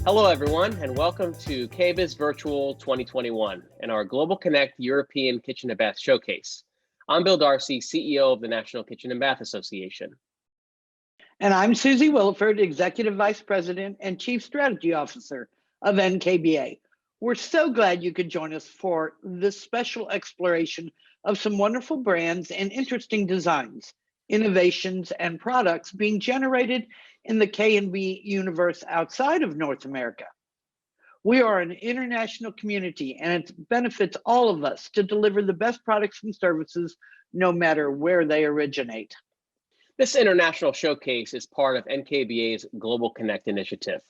Hello, everyone, and welcome to KBIS Virtual 2021 and our Global Connect European Kitchen and Bath Showcase. I'm Bill Darcy, CEO of the National Kitchen and Bath Association. And I'm Susie Williford, Executive Vice President and Chief Strategy Officer of NKBA. We're so glad you could join us for this special exploration of some wonderful brands and interesting designs, innovations, and products being generated in the K&B universe outside of North America. We are an international community, and it benefits all of us to deliver the best products and services no matter where they originate. This international showcase is part of NKBA's Global Connect initiative.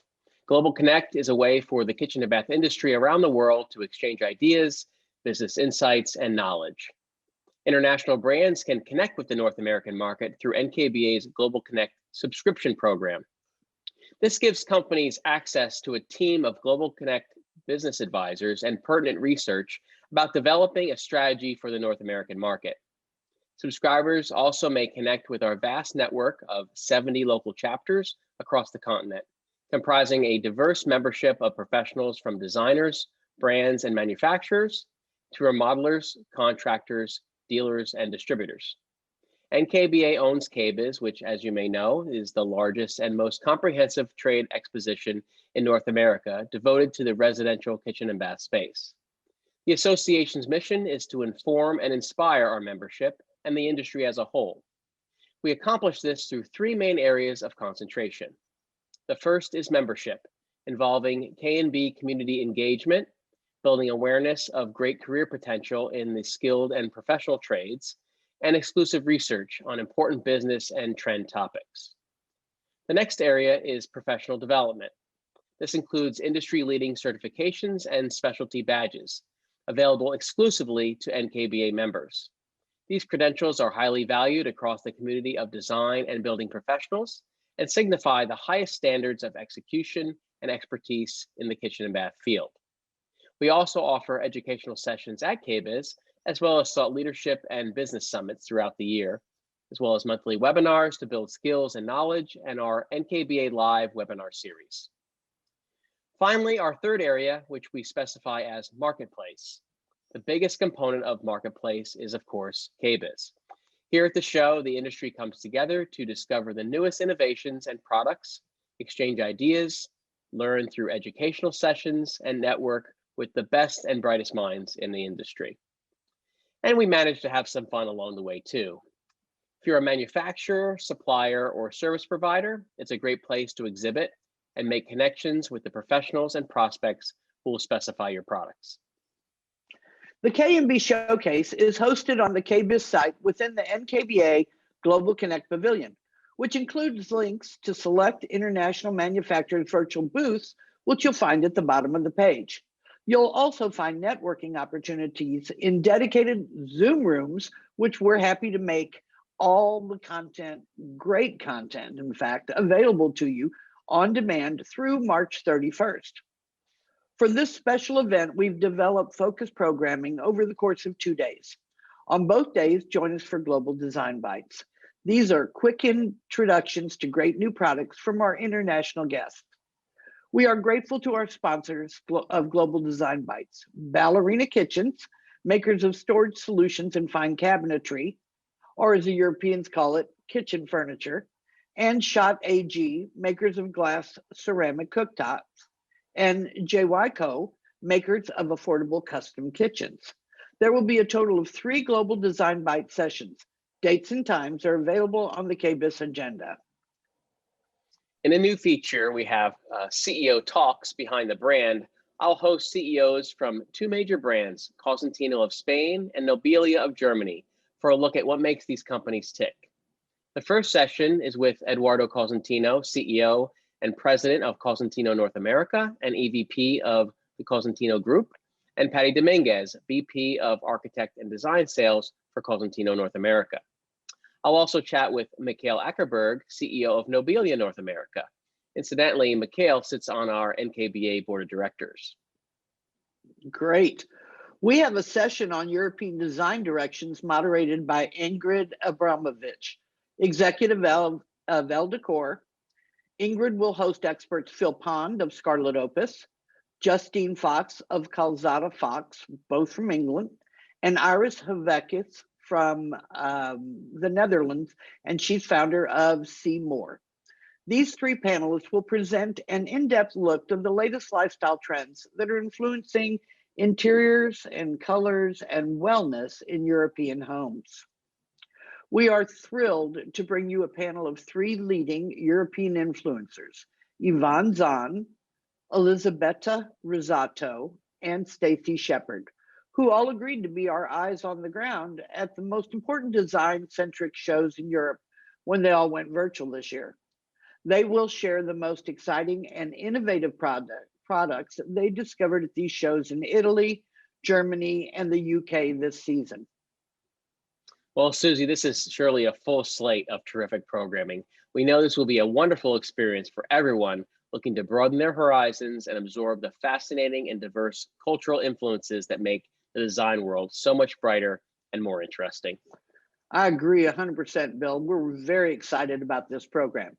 Global Connect is a way for the kitchen and bath industry around the world to exchange ideas, business insights, and knowledge. International brands can connect with the North American market through NKBA's Global Connect subscription program. This gives companies access to a team of Global Connect business advisors and pertinent research about developing a strategy for the North American market. Subscribers also may connect with our vast network of 70 local chapters across the continent, comprising a diverse membership of professionals from designers, brands, and manufacturers to remodelers, contractors, dealers, and distributors. NKBA owns KBIS, which, as you may know, is the largest and most comprehensive trade exposition in North America devoted to the residential kitchen and bath space. The association's mission is to inform and inspire our membership and the industry as a whole. We accomplish this through three main areas of concentration. The first is membership, involving K&B community engagement, building awareness of great career potential in the skilled and professional trades, and exclusive research on important business and trend topics. The next area is professional development. This includes industry-leading certifications and specialty badges, available exclusively to NKBA members. These credentials are highly valued across the community of design and building professionals and signify the highest standards of execution and expertise in the kitchen and bath field. We also offer educational sessions at KBIS, as well as thought leadership and business summits throughout the year, as well as monthly webinars to build skills and knowledge, and our NKBA Live webinar series. Finally, our third area, which we specify as Marketplace. The biggest component of Marketplace is, of course, KBIS. Here at the show, the industry comes together to discover the newest innovations and products, exchange ideas, learn through educational sessions, and network with the best and brightest minds in the industry. And we manage to have some fun along the way too. If you're a manufacturer, supplier, or service provider, it's a great place to exhibit and make connections with the professionals and prospects who will specify your products. The K&B Showcase is hosted on the KBIS site within the NKBA Global Connect Pavilion, which includes links to select international manufacturers' virtual booths, which you'll find at the bottom of the page. You'll also find networking opportunities in dedicated Zoom rooms, which we're happy to make all the content, great content, in fact, available to you on demand through March 31st. For this special event, we've developed focused programming over the course of 2 days. On both days, join us for Global Design Bites. These are quick introductions to great new products from our international guests. We are grateful to our sponsors of Global Design Bites, Ballerina Kitchens, makers of storage solutions and fine cabinetry, or as the Europeans call it, kitchen furniture, and Schott AG, makers of glass ceramic cooktops, and JYCO, makers of affordable custom kitchens. There will be a total of 3 Global Design Bite sessions. Dates and times are available on the KBIS agenda. In a new feature, we have CEO Talks behind the brand. I'll host CEOs from 2 major brands, Cosentino of Spain and Nobilia of Germany, for a look at what makes these companies tick. The first session is with Eduardo Cosentino, CEO and President of Cosentino North America and EVP of the Cosentino Group, and Patty Dominguez, VP of Architect and Design Sales for Cosentino North America. I'll also chat with Mikhail Ackerberg, CEO of Nobilia North America. Incidentally, Mikhail sits on our NKBA Board of Directors. Great. We have a session on European design directions moderated by Ingrid Abramovich, Executive of Elle Decor, Ingrid will host experts Phil Pond of Scarlet Opus, Justine Fox of Calzada Fox, both from England, and Iris Havekis from the Netherlands, and she's founder of Seymour. These three panelists will present an in-depth look of the latest lifestyle trends that are influencing interiors and colors and wellness in European homes. We are thrilled to bring you a panel of three leading European influencers, Yvonne Zahn, Elisabetta Rosato, and Stacey Shepard, who all agreed to be our eyes on the ground at the most important design-centric shows in Europe when they all went virtual this year. They will share the most exciting and innovative products they discovered at these shows in Italy, Germany, and the UK this season. Well, Susie, this is surely a full slate of terrific programming. We know this will be a wonderful experience for everyone looking to broaden their horizons and absorb the fascinating and diverse cultural influences that make the design world so much brighter and more interesting. I agree 100%, Bill. We're very excited about this program.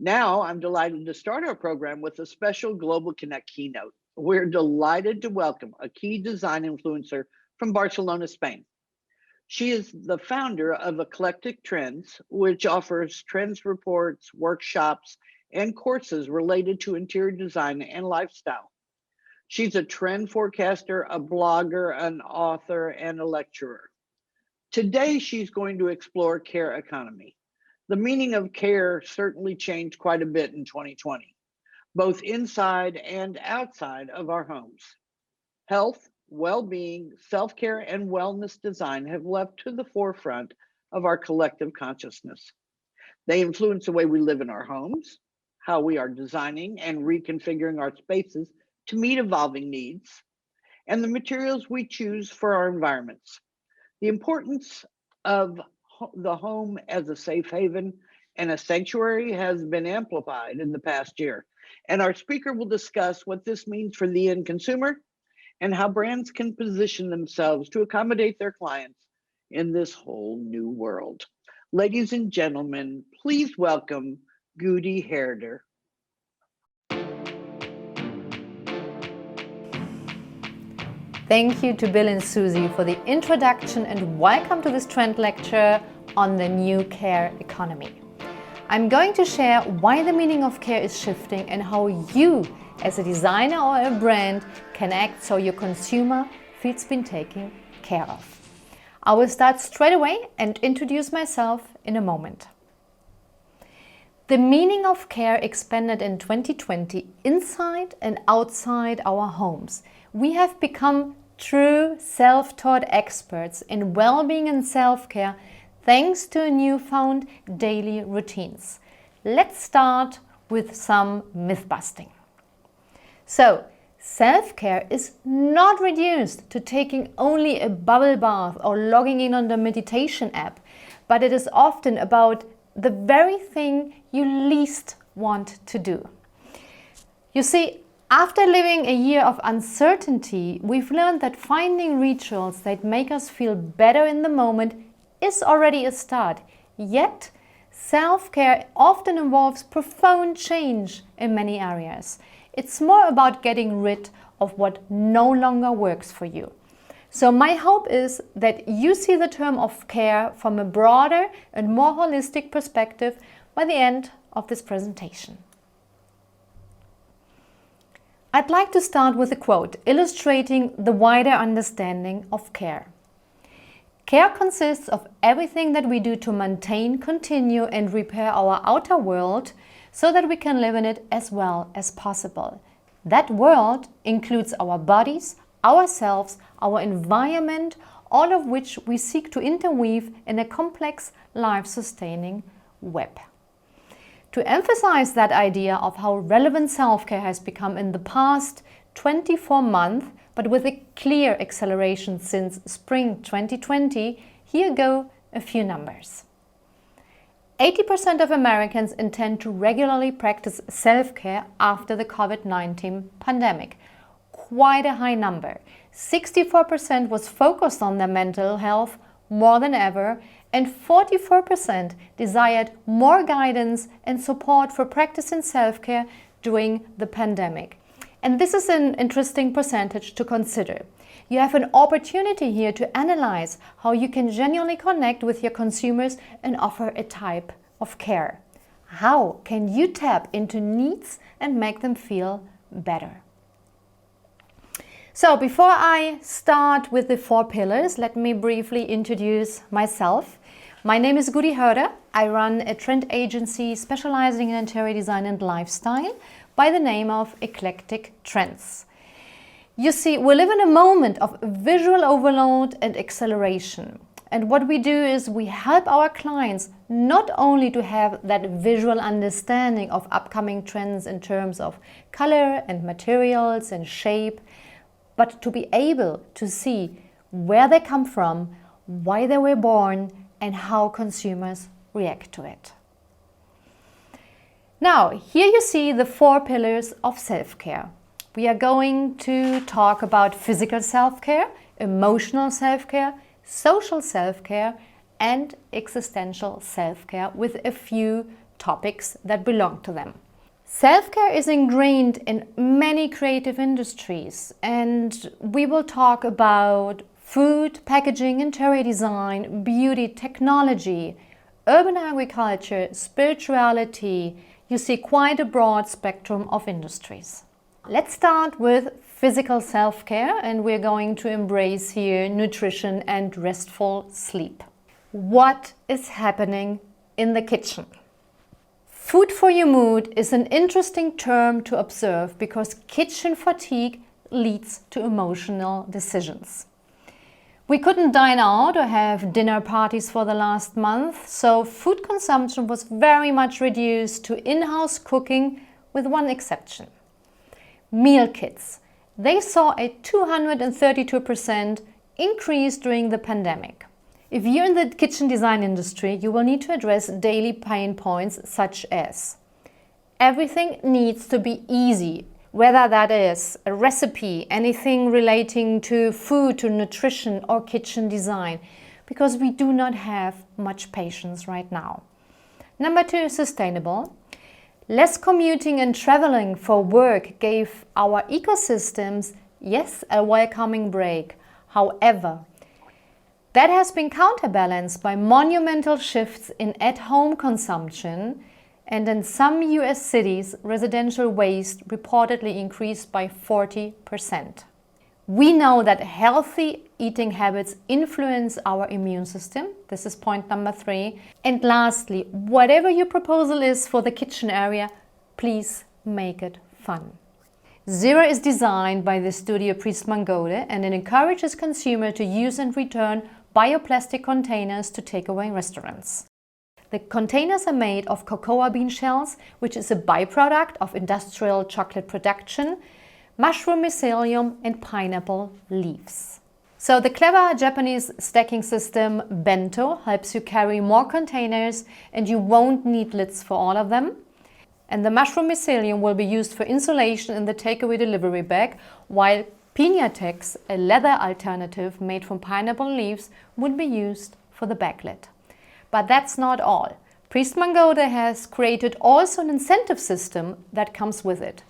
Now, I'm delighted to start our program with a special Global Connect keynote. We're delighted to welcome a key design influencer from Barcelona, Spain. She is the founder of Eclectic Trends, which offers trends reports, workshops, and courses related to interior design and lifestyle. She's a trend forecaster, a blogger, an author, and a lecturer. Today, she's going to explore care economy. The meaning of care certainly changed quite a bit in 2020, both inside and outside of our homes. Health, well-being, self-care, and wellness design have leapt to the forefront of our collective consciousness. They influence the way we live in our homes, how we are designing and reconfiguring our spaces to meet evolving needs, and the materials we choose for our environments. The importance of the home as a safe haven and a sanctuary has been amplified in the past year, and our speaker will discuss what this means for the end consumer and how brands can position themselves to accommodate their clients in this whole new world. Ladies and gentlemen, please welcome Gudi Herder. Thank you to Bill and Susie for the introduction and welcome to this trend lecture on the new care economy. I'm going to share why the meaning of care is shifting and how you, as a designer or a brand, can act so your consumer feels been taken care of. I will start straight away and introduce myself in a moment. The meaning of care expanded in 2020 inside and outside our homes. We have become true self-taught experts in well-being and self-care thanks to newfound daily routines. Let's start with some myth busting. So, self-care is not reduced to taking only a bubble bath or logging in on the meditation app, but it is often about the very thing you least want to do. You see, after living a year of uncertainty, we've learned that finding rituals that make us feel better in the moment is already a start. Yet, self-care often involves profound change in many areas. It's more about getting rid of what no longer works for you. So my hope is that you see the term of care from a broader and more holistic perspective by the end of this presentation. I'd like to start with a quote illustrating the wider understanding of care. Care consists of everything that we do to maintain, continue, and repair our outer world so that we can live in it as well as possible. That world includes our bodies, ourselves, our environment, all of which we seek to interweave in a complex, life-sustaining web. To emphasize that idea of how relevant self-care has become in the past 24 months, but with a clear acceleration since spring 2020, here go a few numbers. 80% of Americans intend to regularly practice self-care after the COVID-19 pandemic. Quite a high number. 64% was focused on their mental health more than ever, and 44% desired more guidance and support for practicing self-care during the pandemic. And this is an interesting percentage to consider. You have an opportunity here to analyze how you can genuinely connect with your consumers and offer a type of care. How can you tap into needs and make them feel better? So before I start with the 4 pillars, let me briefly introduce myself. My name is Gudi Hörder. I run a trend agency specializing in interior design and lifestyle by the name of Eclectic Trends. You see, we live in a moment of visual overload and acceleration. And what we do is we help our clients not only to have that visual understanding of upcoming trends in terms of color and materials and shape, but to be able to see where they come from, why they were born, and how consumers react to it. Now, here you see the 4 pillars of self-care. We are going to talk about physical self-care, emotional self-care, social self-care, and existential self-care with a few topics that belong to them. Self-care is ingrained in many creative industries, and we will talk about food, packaging, interior design, beauty, technology, urban agriculture, spirituality. You see quite a broad spectrum of industries. Let's start with physical self-care, and we're going to embrace here nutrition and restful sleep. What is happening in the kitchen? Food for your mood is an interesting term to observe because kitchen fatigue leads to emotional decisions. We couldn't dine out or have dinner parties for the last month, so food consumption was very much reduced to in-house cooking with one exception. Meal kits. They saw a 232% increase during the pandemic. If you're in the kitchen design industry, you will need to address daily pain points such as everything needs to be easy, whether that is a recipe, anything relating to food, to nutrition or kitchen design, because we do not have much patience right now. Number 2, sustainable. Less commuting and traveling for work gave our ecosystems, yes, a welcoming break. However, that has been counterbalanced by monumental shifts in at-home consumption, and in some US cities, residential waste reportedly increased by 40%. We know that healthy eating habits influence our immune system. This is point number 3. And lastly, whatever your proposal is for the kitchen area, please make it fun. Zero is designed by the studio Priest Mangode, and it encourages consumers to use and return bioplastic containers to takeaway restaurants. The containers are made of cocoa bean shells, which is a byproduct of industrial chocolate production, mushroom mycelium and pineapple leaves. So the clever Japanese stacking system Bento helps you carry more containers and you won't need lids for all of them. And the mushroom mycelium will be used for insulation in the takeaway delivery bag, while Pinatex, a leather alternative made from pineapple leaves, would be used for the bag lid. But that's not all. Priest Mangode has created also an incentive system that comes with it.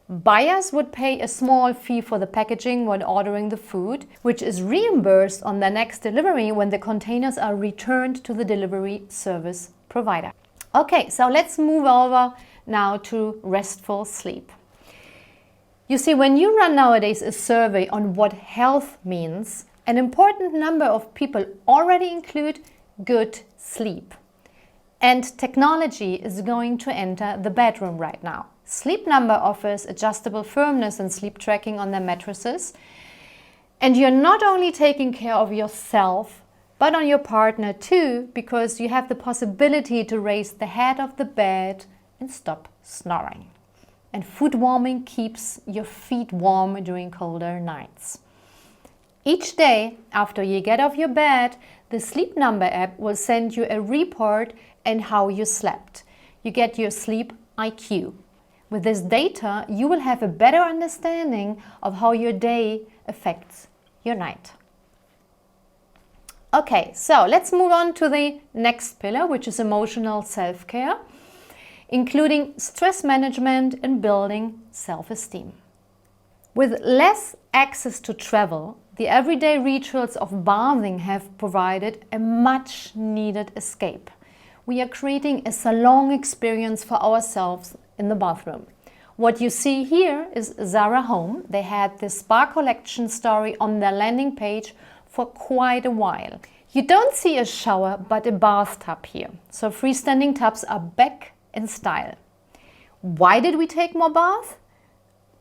Buyers would pay a small fee for the packaging when ordering the food, which is reimbursed on the next delivery when the containers are returned to the delivery service provider. Okay, so let's move over now to restful sleep. You see, when you run nowadays a survey on what health means, an important number of people already include good sleep. And technology is going to enter the bedroom right now. Sleep Number offers adjustable firmness and sleep tracking on their mattresses. And you're not only taking care of yourself, but on your partner too, because you have the possibility to raise the head of the bed and stop snoring. And foot warming keeps your feet warm during colder nights. Each day after you get off your bed, the Sleep Number app will send you a report and how you slept. You get your sleep IQ. With this data, you will have a better understanding of how your day affects your night. Okay, so let's move on to the next pillar, which is emotional self-care, including stress management and building self-esteem. With less access to travel, the everyday rituals of bathing have provided a much needed escape. We are creating a salon experience for ourselves in the bathroom. What you see here is Zara Home. They had this spa collection story on their landing page for quite a while. You don't see a shower but a bathtub here. So freestanding tubs are back in style. Why did we take more baths?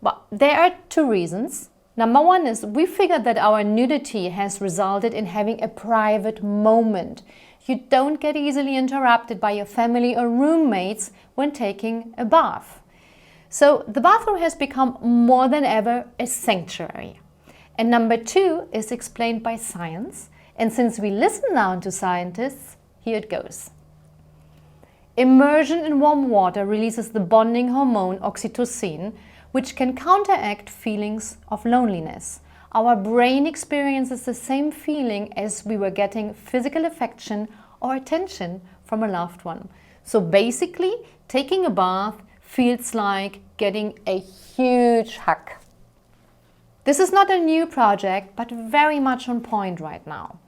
Well, there are two reasons. Number one is we figured that our nudity has resulted in having a private moment. You don't get easily interrupted by your family or roommates when taking a bath. So the bathroom has become more than ever a sanctuary. And number two is explained by science. And since we listen now to scientists, here it goes. Immersion in warm water releases the bonding hormone oxytocin, which can counteract feelings of loneliness. Our brain experiences the same feeling as we were getting physical affection or attention from a loved one. So basically, taking a bath feels like getting a huge hug. This is not a new project, but very much on point right now.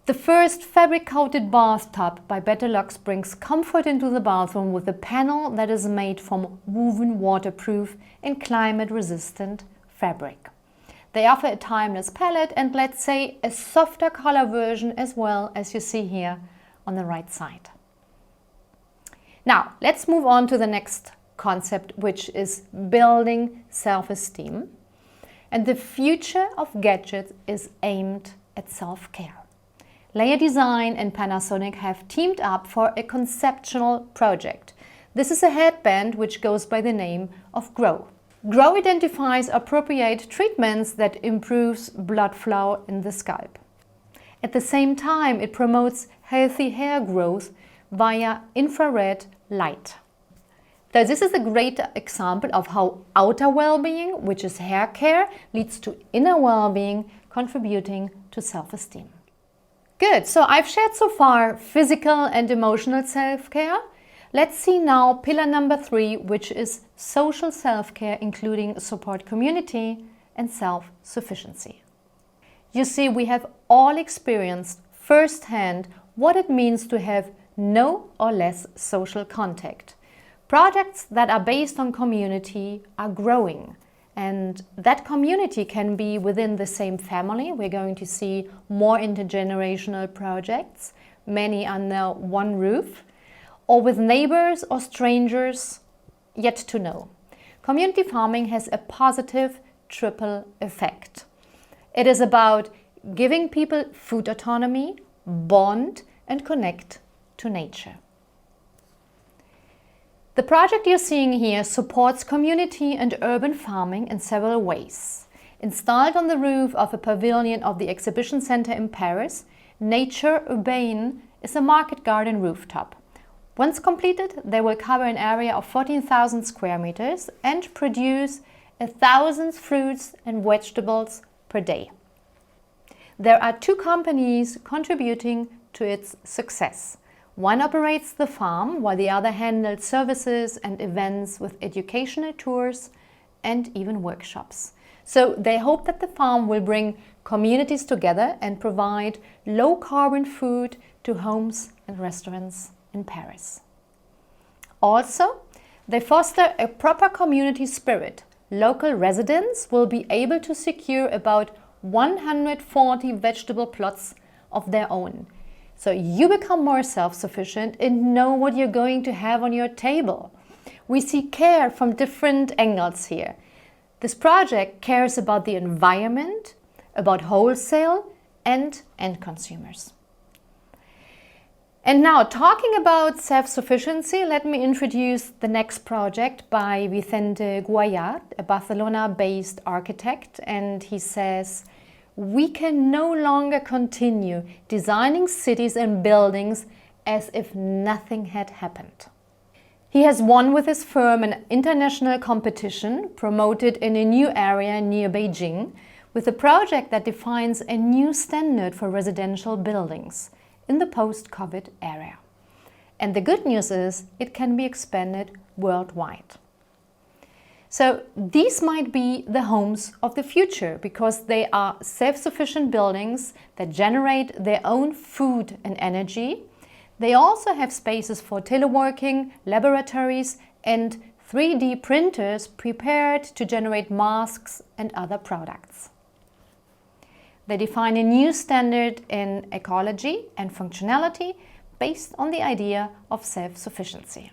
The first fabric-coated bathtub by Bettelux brings comfort into the bathroom with a panel that is made from woven waterproof and climate-resistant fabric. They offer a timeless palette and, let's say, a softer color version as well, as you see here on the right side. Now, let's move on to the next concept, which is building self-esteem. And the future of gadgets is aimed at self-care. Layer Design and Panasonic have teamed up for a conceptual project. This is a headband which goes by the name of Grow. Grow identifies appropriate treatments that improves blood flow in the scalp. At the same time, it promotes healthy hair growth via infrared light. So this is a great example of how outer well-being, which is hair care, leads to inner well-being, contributing to self-esteem. Good, so I've shared so far physical and emotional self-care. Let's see now pillar number 3, which is social self-care, including support community and self-sufficiency. You see, we have all experienced firsthand what it means to have no or less social contact. Projects that are based on community are growing, and that community can be within the same family. We're going to see more intergenerational projects, many under one roof, or with neighbors or strangers, yet to know. Community farming has a positive triple effect. It is about giving people food autonomy, bond, and connect to nature. The project you're seeing here supports community and urban farming in several ways. Installed on the roof of a pavilion of the exhibition center in Paris, Nature Urbaine is a market garden rooftop. Once completed, they will cover an area of 14,000 square meters and produce 1,000 fruits and vegetables per day. There are 2 companies contributing to its success. One operates the farm, while the other handles services and events with educational tours and even workshops. So they hope that the farm will bring communities together and provide low-carbon food to homes and restaurants in Paris. Also, they foster a proper community spirit. Local residents will be able to secure about 140 vegetable plots of their own. So you become more self-sufficient and know what you're going to have on your table. We see care from different angles here. This project cares about the environment, about wholesale and end consumers. And now, talking about self-sufficiency, let me introduce the next project by Vicente Guayat, a Barcelona-based architect, and he says, "We can no longer continue designing cities and buildings as if nothing had happened." He has won with his firm an international competition promoted in a new area near Beijing, with a project that defines a new standard for residential buildings in the post-COVID era. And the good news is it can be expanded worldwide. So these might be the homes of the future because they are self-sufficient buildings that generate their own food and energy. They also have spaces for teleworking, laboratories, and 3D printers prepared to generate masks and other products. They define a new standard in ecology and functionality based on the idea of self-sufficiency.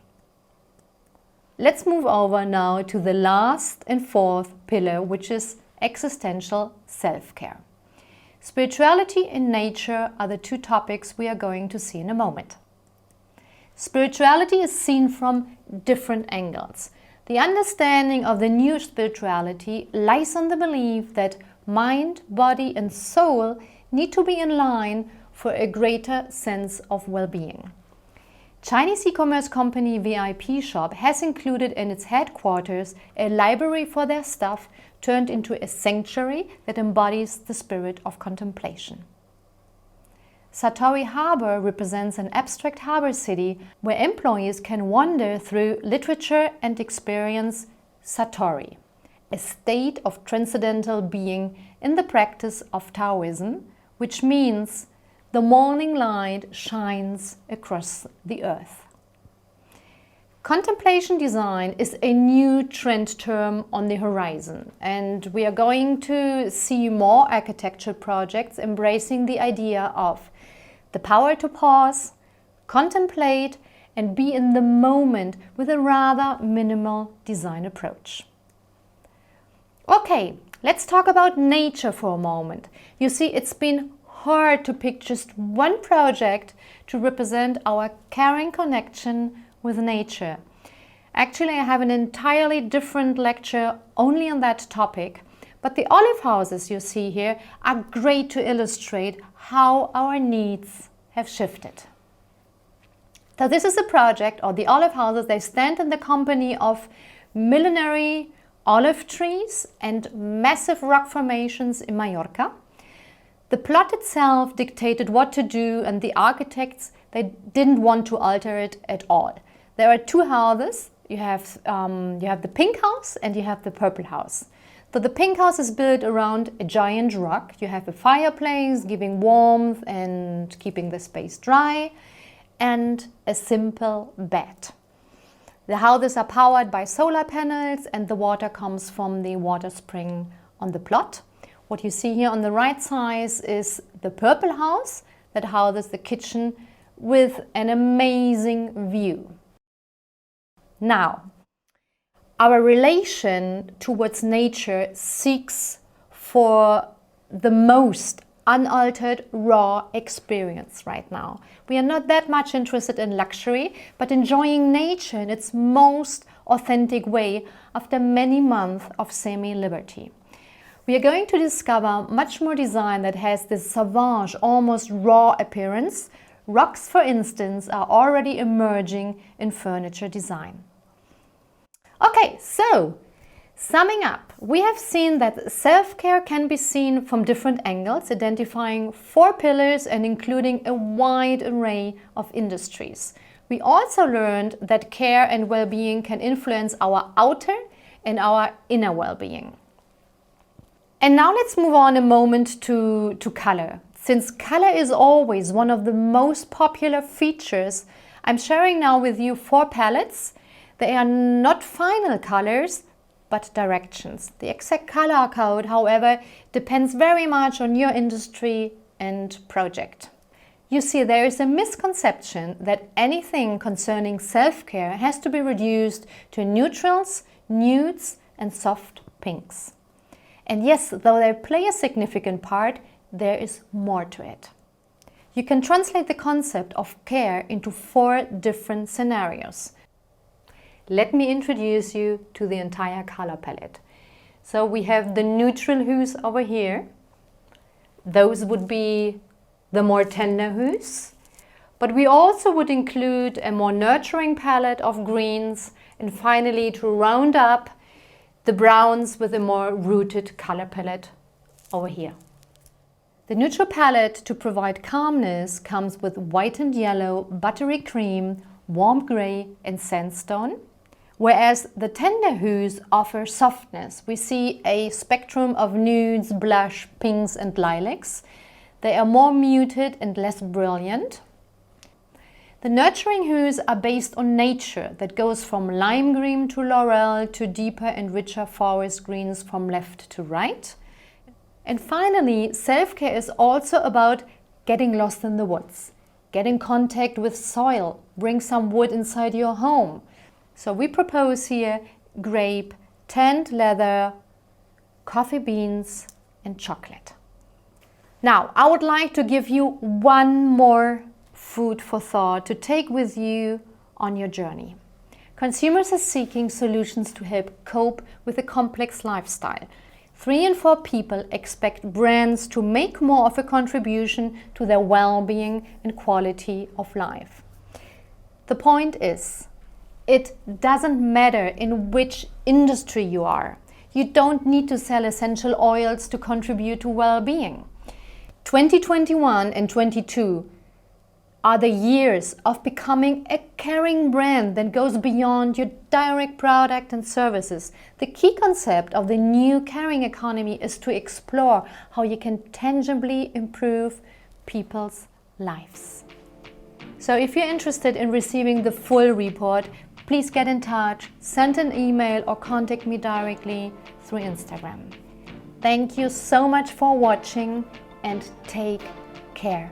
Let's move over now to the last and fourth pillar, which is existential self-care. Spirituality and nature are the two topics we are going to see in a moment. Spirituality is seen from different angles. The understanding of the new spirituality lies on the belief that mind, body, and soul need to be in line for a greater sense of well-being. Chinese e-commerce company VIP Shop has included in its headquarters a library for their stuff turned into a sanctuary that embodies the spirit of contemplation. Satori Harbor represents an abstract harbor city where employees can wander through literature and experience Satori, a state of transcendental being in the practice of Taoism, which means the morning light shines across the earth. Contemplation design is a new trend term on the horizon, and we are going to see more architecture projects embracing the idea of the power to pause, contemplate, and be in the moment with a rather minimal design approach. Okay, let's talk about nature for a moment. You see, it's been hard to pick just one project to represent our caring connection with nature. Actually, I have an entirely different lecture only on that topic, but the olive houses you see here are great to illustrate how our needs have shifted. So this is a project, or the olive houses, they stand in the company of millenary olive trees and massive rock formations in Mallorca. The plot itself dictated what to do, and the architects, they didn't want to alter it at all. There are two houses. You have the pink house and you have the purple house. So the pink house is built around a giant rock. You have a fireplace giving warmth and keeping the space dry, and a simple bed. The houses are powered by solar panels and the water comes from the water spring on the plot. What you see here on the right side is the purple house that houses the kitchen with an amazing view. Now, our relation towards nature seeks for the most unaltered, raw experience right now. We are not that much interested in luxury, but enjoying nature in its most authentic way after many months of semi-liberty. We are going to discover much more design that has this savage, almost raw appearance. Rocks, for instance, are already emerging in furniture design. Okay, so summing up, we have seen that self-care can be seen from different angles, identifying 4 pillars and including a wide array of industries. We also learned that care and well-being can influence our outer and our inner well-being. And now let's move on a moment to color. Since color is always one of the most popular features, I'm sharing now with you 4 palettes. They are not final colors, but directions. The exact color code, however, depends very much on your industry and project. You see, there is a misconception that anything concerning self-care has to be reduced to neutrals, nudes, and soft pinks. And yes, though they play a significant part, there is more to it. You can translate the concept of care into 4 different scenarios. Let me introduce you to the entire color palette. So we have the neutral hues over here. Those would be the more tender hues. But we also would include a more nurturing palette of greens, and finally, to round up, the browns with a more rooted color palette over here. The neutral palette to provide calmness comes with white and yellow, buttery cream, warm gray and sandstone, whereas the tender hues offer softness. We see a spectrum of nudes, blush, pinks and lilacs. They are more muted and less brilliant. The nurturing hues are based on nature that goes from lime green to laurel to deeper and richer forest greens from left to right. And finally, self-care is also about getting lost in the woods, get in contact with soil, bring some wood inside your home. So we propose here grape, tanned leather, coffee beans and chocolate. Now, I would like to give you one more food for thought to take with you on your journey. Consumers are seeking solutions to help cope with a complex lifestyle. 3 in 4 people expect brands to make more of a contribution to their well-being and quality of life. The point is, it doesn't matter in which industry you are. You don't need to sell essential oils to contribute to well-being. 2021 and 2022 are the years of becoming a caring brand that goes beyond your direct product and services. The key concept of the new caring economy is to explore how you can tangibly improve people's lives. So if you're interested in receiving the full report, please get in touch, send an email or contact me directly through Instagram. Thank you so much for watching and take care.